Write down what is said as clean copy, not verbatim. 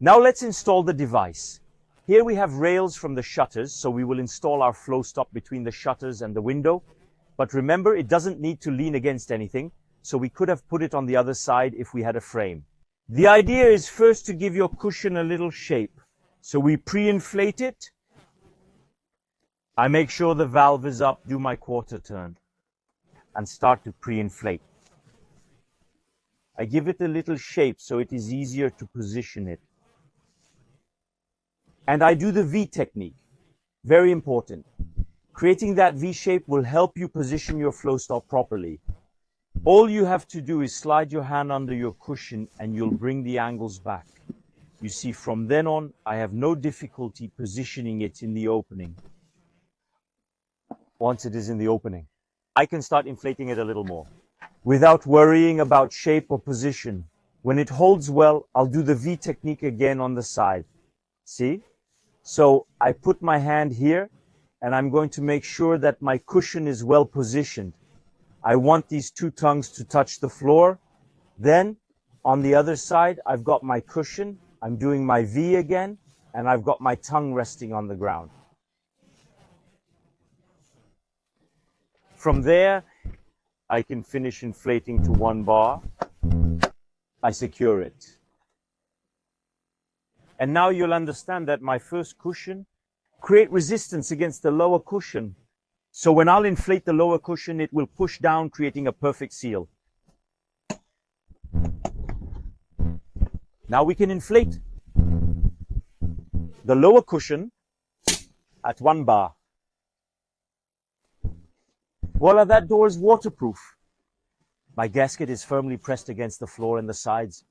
Now let's install the device. Here we have rails from the shutters, so we will install our FlowStop between the shutters and the window. But remember, it doesn't need to lean against anything, so we could have put it on the other side if we had a frame. The idea is first to give your cushion a little shape. So we pre-inflate it. I make sure the valve is up, do my quarter turn, and start to pre-inflate. I give it a little shape so it is easier to position it. And I do the V technique. Very important. Creating that V shape will help you position your FlowStop properly. All you have to do is slide your hand under your cushion and you'll bring the angles back. You see, from then on, I have no difficulty positioning it in the opening. Once it is in the opening, I can start inflating it a little more without worrying about shape or position. When it holds well, I'll do the V technique again on the side. See? So I put my hand here and I'm going to make sure that my cushion is well positioned. I want these two tongues to touch the floor. Then on the other side, I've got my cushion. I'm doing my V again, and I've got my tongue resting on the ground. From there, I can finish inflating to 1 bar. I secure it. And now you'll understand that my first cushion create resistance against the lower cushion. So when I'll inflate the lower cushion, it will push down, creating a perfect seal. Now we can inflate the lower cushion at 1 bar. Voila, that door is waterproof. My gasket is firmly pressed against the floor and the sides.